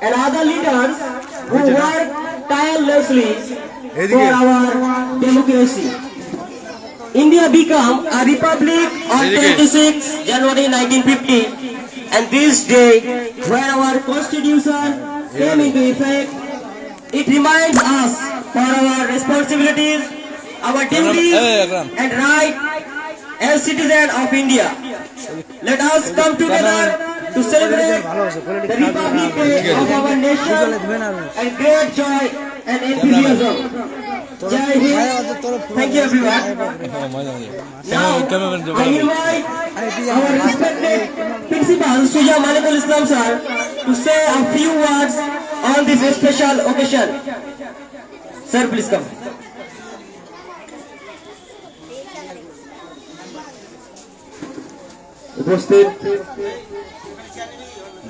and other leaders who work tirelessly for our democracy. India became a republic on 26 January 1950, and this day, when our constitution came into effect, it reminds us for our responsibilities, our duties, and right as citizens of India. Let us come together to celebrate the Republic Day of our nation and great joy and enthusiasm. Jai Hind. Thank you, everyone. Now, I invite our respected Principal Suja Malikul Islam sir to say a few words on this special occasion. Sir, please come. উপস্থিত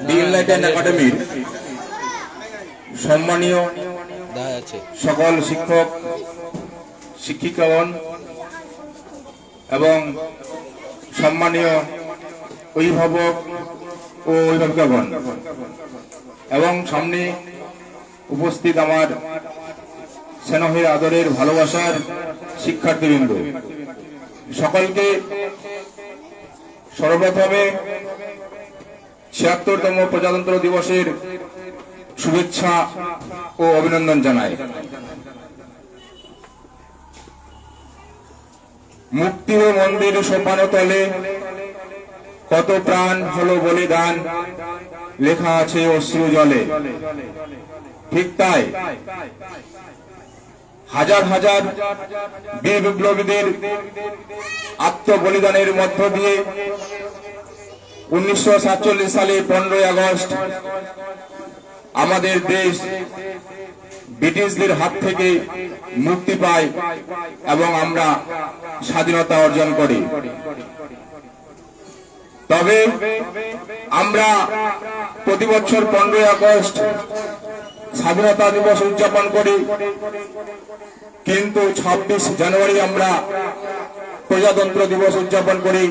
দি enlightened একাডেমির সম্মানীয় সকল শিক্ষক শিক্ষিকাগণ এবং সম্মানীয় অভিভাবক ও অভিভাবিকাগণ এবং সামনে উপস্থিত আমার স্নেহের আদরের ভালোবাসার শিক্ষার্থীবৃন্দ, সকলকে সর্বপ্রথমে ৭৬তম প্রজাতন্ত্র দিবসের শুভেচ্ছা ও অভিনন্দন জানাই। মুক্তি ও মন্দির সোপানতলে কত প্রাণ হলো বলিদান, লেখা আছে অশ্রু জলে। ঠিক তাই হাজার হাজার বীর বিপ্লবীদের আত্মবলিদানের মধ্য দিয়ে ১৯৪৭ সালে ১৫ই আগস্ট আমাদের দেশ ব্রিটিশদের হাত থেকে মুক্তি পায় এবং আমরা স্বাধীনতা অর্জন করি। তবে আমরা প্রতি বছর ১৫ই আগস্ট স্বাধীনতা দিবস উদযাপন করি, কিন্তু ২৬ জানুয়ারি আমরা প্রজাতন্ত্র দিবস উদযাপন করি।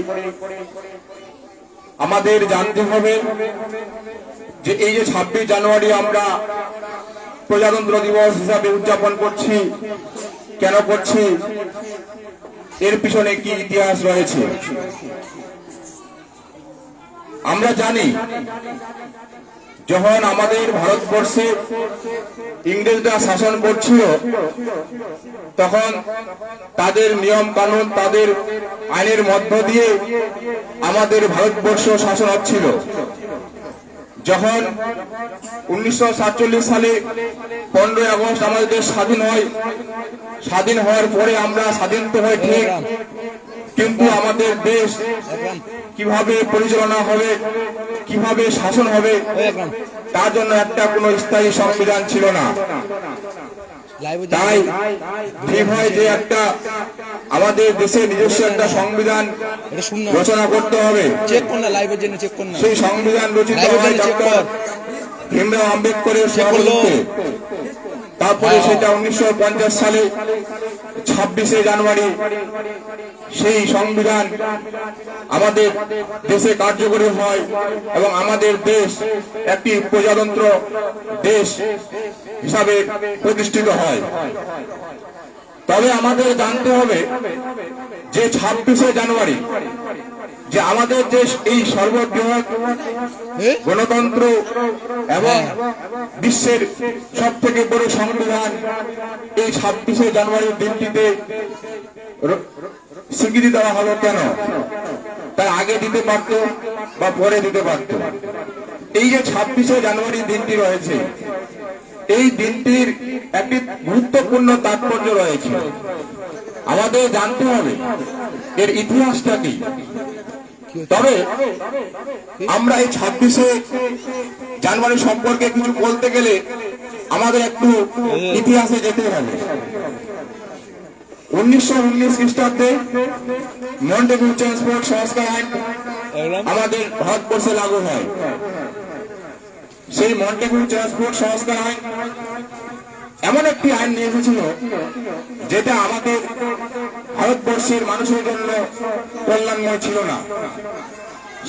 আমাদের জানতে হবে যে এই যে ২৬ জানুয়ারি আমরা প্রজাতন্ত্র দিবস হিসাবে উদযাপন করছি, কেন করছি, এর পিছনে কি ইতিহাস রয়েছে। আমরা জানি যখন আমাদের ভারতবর্ষে ইংরেজরা শাসন করছিল, তখন তাদের নিয়ম কানুন, তাদের আইনের মধ্য দিয়ে আমাদের ভারতবর্ষ শাসন হচ্ছিল। যখন ১৯৪৭ সালে ১৫ই আগস্ট আমাদের দেশ স্বাধীন হয়, স্বাধীন হওয়ার পরে আমরা স্বাধীন তো হয় ঠিক, কিন্তু আমাদের দেশ কিভাবে পরিচালনা হবে, কিভাবে শাসন হবে, তার জন্য একটা কোনো স্থায়ী সংবিধান ছিল না। তাই ঠিক হয় যে একটা আমাদের দেশের নিজস্ব একটা সংবিধান রচনা করতে হবে। সেই সংবিধান রচিত হয় ডক্টর ভীমরাও আম্বেদকরের সভাপতিত্বে। তারপরে সেটা ১৯৫০ সালে ২৬শে জানুয়ারি সেই সংবিধান আমাদের দেশে কার্যকরী হয় এবং আমাদের দেশ একটি প্রজাতন্ত্র দেশ হিসাবে প্রতিষ্ঠিত হয়। তবে আমাদের জানতে হবে যে ২৬শে জানুয়ারি যে আমাদের দেশ এই সর্ববৃহৎ গণতন্ত্র এবং বিশ্বের সব থেকে বড় সংবিধান, এই ২৬শে জানুয়ারির দিনটিতে স্বীকৃতি দেওয়া হলো কেন? তার আগে দিতে পারত বা পরে দিতে পারত। এই যে ২৬শে জানুয়ারি দিনটি রয়েছে, এই দিনটির একটি গুরুত্বপূর্ণ তাৎপর্য রয়েছে। আমাদের জানতে হবে এর ইতিহাসটা কি। তবে আমরা এই ২৬শে জানুয়ারি সম্পর্কে কিছু বলতে গেলে আমাদের একটু ইতিহাসে যেতে হবে। ১৯১৯ খ্রিস্টাব্দে মন্টেগু ট্রান্সপোর্ট সংস্কার আইন আমাদের ভারতবর্ষে লাগু হয়। সেই মন্টেগু ট্রান্সপোর্ট সংস্কার আইন এমন একটি আইন নিয়ে এসেছিল যেটা আমাদের ভারতবর্ষের মানুষের জন্য কল্যাণময় ছিল না।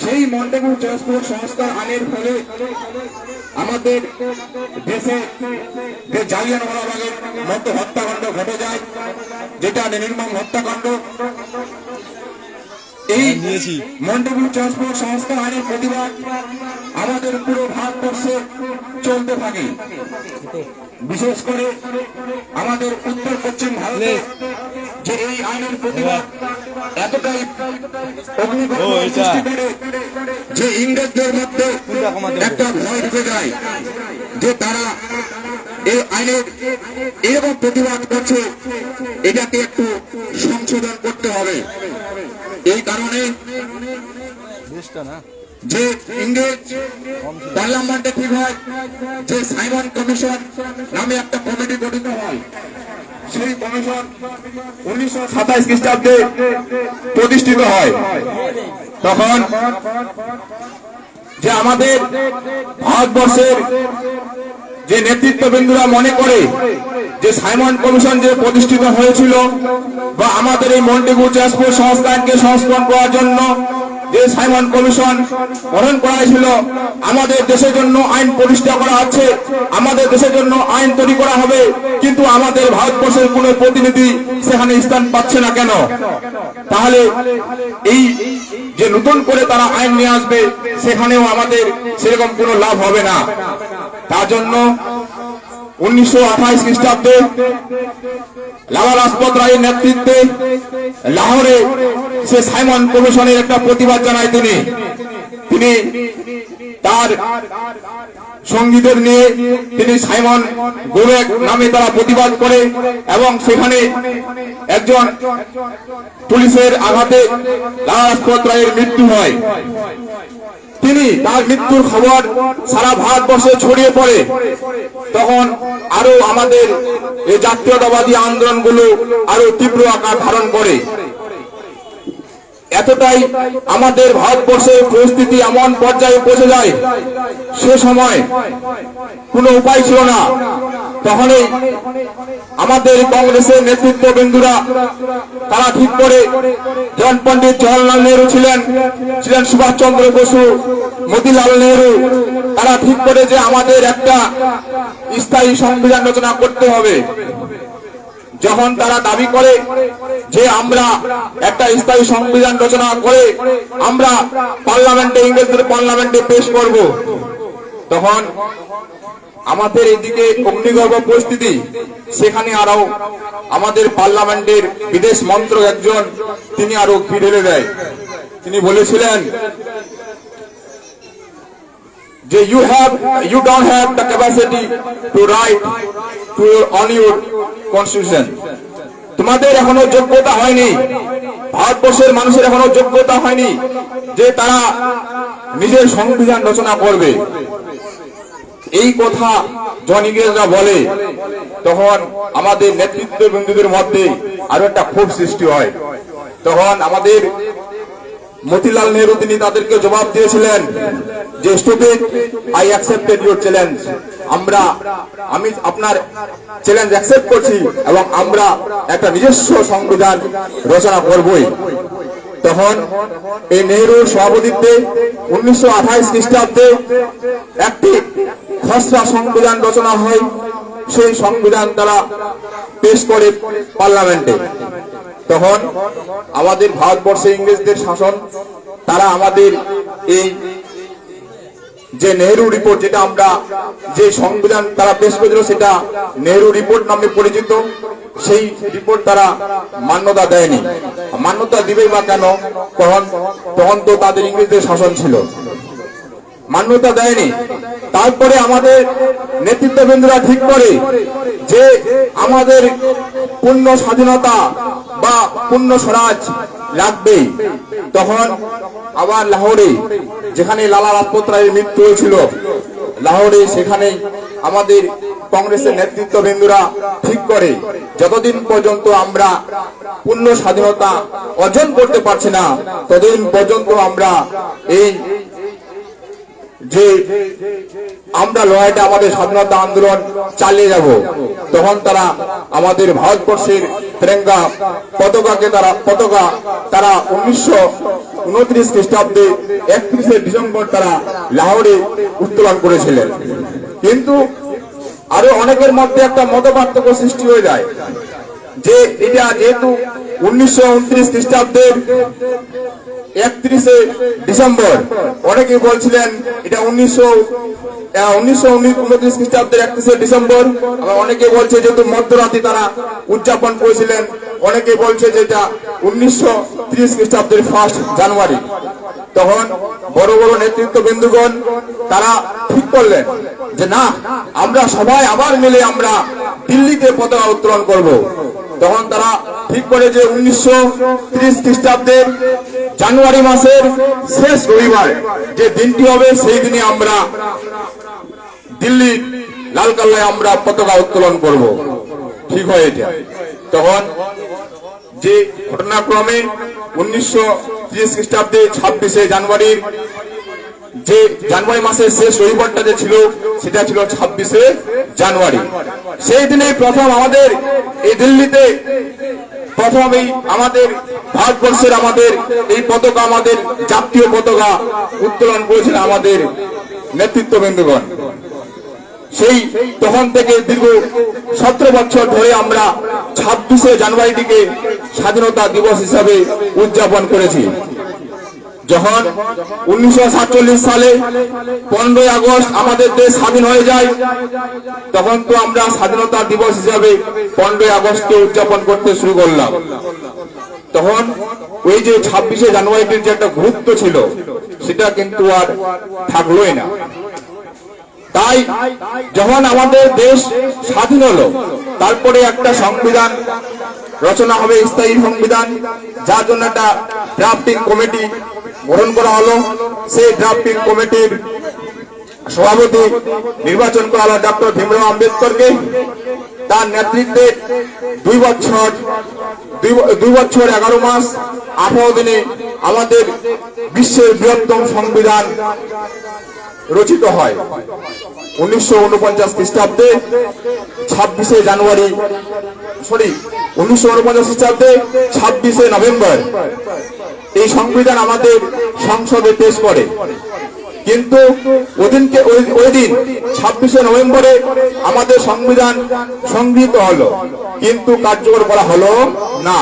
সেই মন্টেগু ট্রান্সপোর্ট সংস্কার আইনের ফলে আমাদের দেশে যে জালিয়ানওয়ালাবাগের মতো হত্যাকাণ্ড ঘটে যায়, যেটা নির্মম হত্যাকাণ্ড, এই মন্টেগু ট্রান্সপোর্ট সংস্কার আইনের প্রতিবাদ আমাদের পুরো ভারতবর্ষে চলতে থাকে। বিশেষ করে আমাদের উত্তর পশ্চিম ভারতে যে এই আইনের প্রতিবাদ এতটাই অগ্নিগর্ভ সৃষ্টি করে যে ইংরেজদের মধ্যে একটা ভয় ঢুকে যায় যে তারা এই আইনের এরকম প্রতিবাদ করছে, এটাকে একটু সংশোধন করতে হবে। এই কারণে যে ইংরেজ পার্লামেন্টে ঠিক হয় যে সাইমন কমিশন নামে একটা কমিটি গঠিত হয়। সেই কমিশন 1927 খ্রিস্টাব্দে প্রতিষ্ঠিত হয়। তখন যে আমাদের ভারতবর্ষের যে নেতৃত্ববৃন্দরা মনে করে যে সাইমন কমিশন যে প্রতিষ্ঠিত হয়েছিল বা আমাদের এই মন্টেগু ট্রান্সপোর্ট সংস্কারকে সংস্করণ করার জন্য যে সাইমন কমিশন গঠন করা হয়েছিল, আমাদের দেশের জন্য আইন প্রতিষ্ঠা করা হচ্ছে, আমাদের দেশের জন্য আইন তৈরি করা হবে, কিন্তু আমাদের ভারতবর্ষের কোন প্রতিনিধি সেখানে স্থান পাচ্ছে না কেন? তাহলে এই যে নতুন করে তারা আইন নিয়ে আসবে, সেখানেও আমাদের সেরকম কোনো লাভ হবে না। তার জন্য 1928 খ্রিস্টাব্দে লালা লাজপত রায়ের নেতৃত্বে লাহোরে সে সাইমন কমিশনের একটা প্রতিবাদ জানায়। তিনি তার সঙ্গীদের নিয়ে তিনি সাইমন গোমেক নামে তারা প্রতিবাদ করে এবং সেখানে একজন পুলিশের আঘাতে লালা লাজপত রায়ের মৃত্যু হয়। তিনি তার মৃত্যুর খবর সারা ভারতবর্ষে ছড়িয়ে পড়ে। তখন আরো আমাদের এই জাতীয়তাবাদী আন্দোলনগুলো আরো তীব্র আকার ধারণ করে। এতটাই আমাদের ভারতবর্ষের পরিস্থিতি এমন পর্যায়ে পৌঁছে যায়, সে সময় কোনো উপায় ছিল না। তখনই আমাদের কংগ্রেসের নেতৃত্ববৃন্দরা তারা ঠিক করে, যেমন পণ্ডিত জওহরলাল নেহরু ছিলেন সুভাষচন্দ্র বসু, মতিলাল নেহরু, তারা ঠিক করে যে আমাদের একটা স্থায়ী সংবিধান রচনা করতে হবে। যখন তারা দাবি করে যে আমরা একটা স্থায়ী সংবিধান রচনা করে আমরা পার্লামেন্টে, ইংরেজদের পার্লামেন্টে পেশ করব, তখন আমাদের এইদিকে অগ্নিগর্ভ পরিস্থিতি, সেখানে আরো আমাদের পার্লামেন্টের বিদেশ মন্ত্রক একজন তিনি আরো ঢেলে দেয়। তিনি বলেছিলেন যে you don't have the capacity to write on your constitution. তোমাদের এখনো যোগ্যতা হয়নি, ভারতবর্ষের মানুষের এখনো যোগ্যতা হয়নি যে তারা নিজের সংবিধান রচনা করবে। এই কথা যখন ইংরেজরা বলে, তখন আমাদের নেতৃত্ববৃন্দদের মধ্যে আরো একটা ক্ষোভ সৃষ্টি হয়। তখন আমাদের মতিলাল নেহরু তিনি তাদেরকে জবাব দিয়েছিলেন যে stupid, I accepted your challenge. আমি আপনার চ্যালেঞ্জ অ্যাকসেপ্ট করছি এবং আমরা একটা নিজস্ব সংবিধান রচনা করবই। তখন এই নেহরুর সভাপতিত্বে 1928 খ্রিস্টাব্দে একটি খসড়া সংবিধান রচনা হয়। সেই সংবিধান তারা পেশ করে পার্লামেন্টে। তখন আমাদের ভারতবর্ষে ইংরেজদের শাসন, তারা আমাদের এই যে নেহরু রিপোর্ট, যেটা আমরা যে সংবিধান তারা পেশ করেছিল সেটা নেহরু রিপোর্ট নামে পরিচিত, সেই রিপোর্ট তারা মান্যতা দেয়নি। মান্যতা দিবে বা কেন? তখন তো তাদের ইংরেজদের শাসন ছিল, মান্যতা দেয়নি। তারপরে আমাদের নেতৃত্ববৃন্দরা ঠিক করে যে আমাদের পূর্ণ স্বাধীনতা বা পূর্ণ স্বরাজ লাগবে। তখন আবার লাহোরে, যেখানে লালা লাজপত রায়ের মৃত্যু হয়েছিল, লাহোরে সেখানে আমাদের কংগ্রেসের নেতৃত্ববৃন্দরা ঠিক করে যতদিন পর্যন্ত আমরা পূর্ণ স্বাধীনতা অর্জন করতে পারছি না, ততদিন পর্যন্ত আমরা এই যে আমরা লড়াইটা, আমাদের স্বাধীনতা আন্দোলন চালিয়ে যাব। তখন তারা আমাদের ভারতবর্ষের তিরঙ্গা পতাকা তারা 1929 খ্রিস্টাব্দে 31 ডিসেম্বর তারা লাহোরে উত্তোলন করেছিলেন। কিন্তু আরো অনেকের মধ্যে একটা মতপার্থক্য সৃষ্টি হয়ে যায় যে এটা যেহেতু 1929 খ্রিস্টাব্দের 31 ডিসেম্বর, অনেকে বলছিলেন এটা 1929 খ্রিস্টাব্দের 31 ডিসেম্বর, আবার অনেকে বলছে যেহেতু মধ্যরাতে তারা উদযাপন করেছিলেন, অনেকে বলছে যেটা 1930 খ্রিস্টাব্দের 1 জানুয়ারি। তখন বড় বড় নেতৃত্ববৃন্দগণ তারা ঠিক করলেন যে না, আমরা সবাই আবার মিলে আমরা দিল্লিতে পতাকা উত্তোলন করব। তখন তারা ঠিক করে যে 1930 খ্রিস্টাব্দের জানুয়ারি মাসের শেষ রবিবার যে দিনটি হবে সেই দিনে আমরা দিল্লির লালকেল্লায় আমরা পতাকা উত্তোলন করব। ঠিক হয়েছে। তখন যে ঘটনাক্রমে 1930 খ্রিস্টাব্দে 26 জানুয়ারির যে জানুয়ারি মাসের শেষ রবিবারটা যে ছিল সেটা ছিল 26 জানুয়ারি। সেই দিনে প্রথম আমাদের এই দিল্লিতে প্রথম এই আমাদের ভারতবর্ষের আমাদের এই পতাকা, আমাদের জাতীয় পতাকা উত্তোলন করেছিল আমাদের নেতৃত্ববৃন্দগণ। সেই তখন থেকে দীর্ঘ 17 বছর ধরে আমরা 26 জানুয়ারিটিকে স্বাধীনতা দিবস হিসাবে উদযাপন করেছি। যখন 1947 সালে 15 আগস্ট আমাদের দেশ স্বাধীন হয়ে যায়, তখন তো আমরা স্বাধীনতা দিবস হিসাবে 15 আগস্টকে উদযাপন করতে শুরু করলাম। তখন ওই যে 26 জানুয়ারিটির যে একটা গুরুত্ব ছিল সেটা কিন্তু আর থাকলোই না। তাই যখন আমাদের দেশ স্বাধীন হলো, তারপরে একটা সংবিধান রচনা হবে, স্থায়ী সংবিধান, যার জন্য একটা ড্রাফটিং কমিটি গঠন করা হলো। সেই ড্রাফটিং কমিটির সভাপতি নির্বাচন করা হলো ডক্টর ভীমরাও আম্বেদকরকে। তার নেতৃত্বে 2 বছর 11 মাস 18 দিনে আমাদের বিশ্বের বৃহত্তম সংবিধান রচিত হয়। 1949 খ্রিস্টাব্দে 26 জানুয়ারি 1949 খ্রিস্টাব্দে 26 নভেম্বর এই সংবিধান আমাদের সংসদে পেশ করে। কিন্তু ওই দিন 26 নভেম্বরে আমাদের সংবিধান সংগৃহীত হলো, কিন্তু কার্যকর করা হলো না।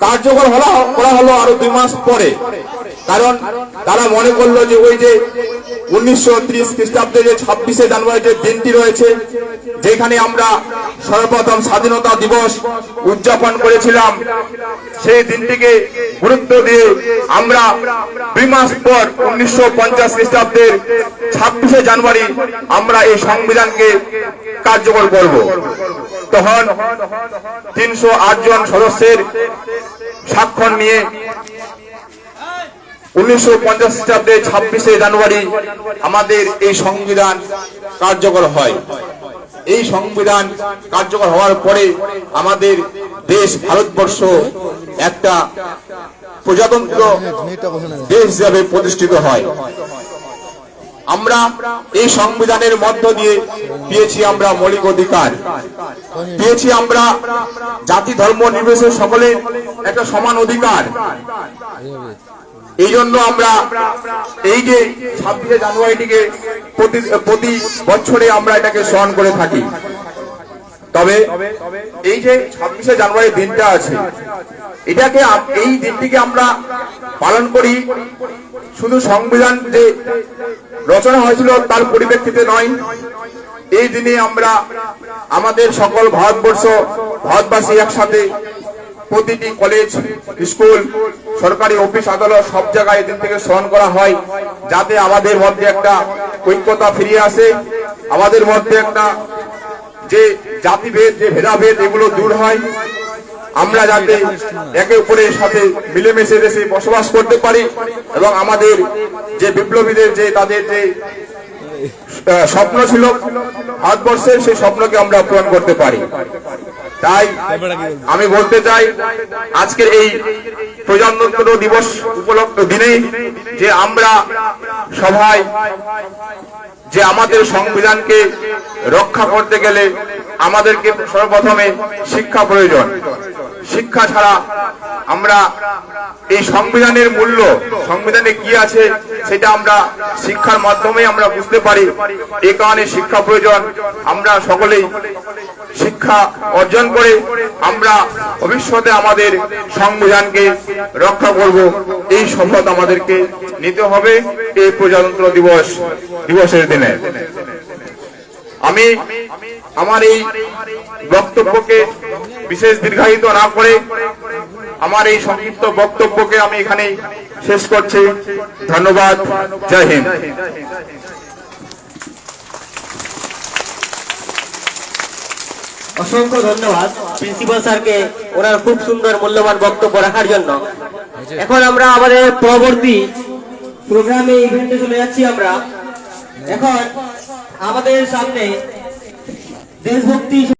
কার্যকর করা হলো আরো 2 মাস পরে। কারণ তারা মনে করলো যে ওই যে 1930 খ্রিস্টাব্দে যে 26 জানুয়ারি যে দিনটি রয়েছে, যেখানে আমরা সর্বপ্রথম স্বাধীনতা দিবস উদযাপন করেছিলাম, সেই দিনটিকে গুরুত্ব দিয়ে আমরা 2 মাস পর 1950 খ্রিস্টাব্দের 26 জানুয়ারি আমরা এই সংবিধানকে কার্যকর করব। তখন 308 জন সদস্যের স্বাক্ষর নিয়ে 1950 খ্রিস্টাব্দে 26 জানুয়ারি আমাদের এই সংবিধান কার্যকর হয়। এই সংবিধান কার্যকর হওয়ার পরে আমাদের দেশ ভারতবর্ষ একটা প্রজাতন্ত্র দেশ হিসাবে প্রতিষ্ঠিত হয়। আমরা এই সংবিধানের মধ্য দিয়ে পেয়েছি আমরা মৌলিক অধিকার, পেয়েছি আমরা জাতি ধর্ম নির্বিশেষে সকলের একটা সমান অধিকার। এই জন্য আমরা এই যে 26 জানুয়ারিটিকে প্রতি বছরে আমরা এটাকে স্মরণ করে থাকি। তবে এই যে 26 জানুয়ারি দিনটা আছে, এটাকে এই দিনটিকে আমরা পালন করি শুধু সংবিধান যে রচনা হয়েছিল তার পরিপ্রেক্ষিতে নয়। এই দিনে আমরা আমাদের সকল ভারতবাসী একসাথে প্রতিটি কলেজ, স্কুল, সরকারি অফিস আদালত সব জায়গায় এদিন থেকে স্মরণ করা হয়, যাতে আমাদের মধ্যে একটা ঐক্যতা ফিরিয়ে আসে, আমাদের মধ্যে একটা যে জাতিভেদ, যে ভেদাভেদ এগুলো দূর হয়, আমরা যাতে একে অপরের সাথে মিলেমিশে দেশে বসবাস করতে পারি এবং আমাদের যে বিপ্লবীদের যে তাদের যে স্বপ্ন ছিল ভারতবর্ষের, সেই স্বপ্নকে আমরা পূরণ করতে পারি। তাই আমি বলতে চাই আজকের এই প্রজাতন্ত্র দিবস উপলক্ষ দিনে যে আমরা সবাই যে আমাদের সংবিধানকে রক্ষা করতে গেলে আমাদেরকে সর্বপ্রথমে শিক্ষা প্রয়োজন। শিক্ষা ছাড়া আমরা এই সংবিধানের মূল্য, সংবিধানে কি আছে সেটা আমরা শিক্ষার মাধ্যমে আমরা বুঝতে পারি। এই কারণে শিক্ষা প্রয়োজন। আমরা সকলেই শিক্ষা অর্জন করে আমরা ভবিষ্যতে আমাদের সংবিধানকে রক্ষা করব, এই শপথ আমাদেরকে নিতে হবে এই প্রজাতন্ত্র দিবসের দিনে। আমি আমার এই বক্তব্যকে বিশেষ দীর্ঘায়িত না করে আমার এই সংক্ষিপ্ত বক্তব্যকে আমি এখানেই শেষ করছি। ধন্যবাদ। জয় হিন্দ। অসংখ্য ধন্যবাদ প্রিন্সিপাল স্যারকে ওনার খুব সুন্দর মূল্যবান বক্তব্য রাখার জন্য। এখন আমরা আমাদের পরবর্তী প্রোগ্রামে ইভেন্টে চলে যাচ্ছি। আমরা এখন আমাদের সামনে দেশভক্তি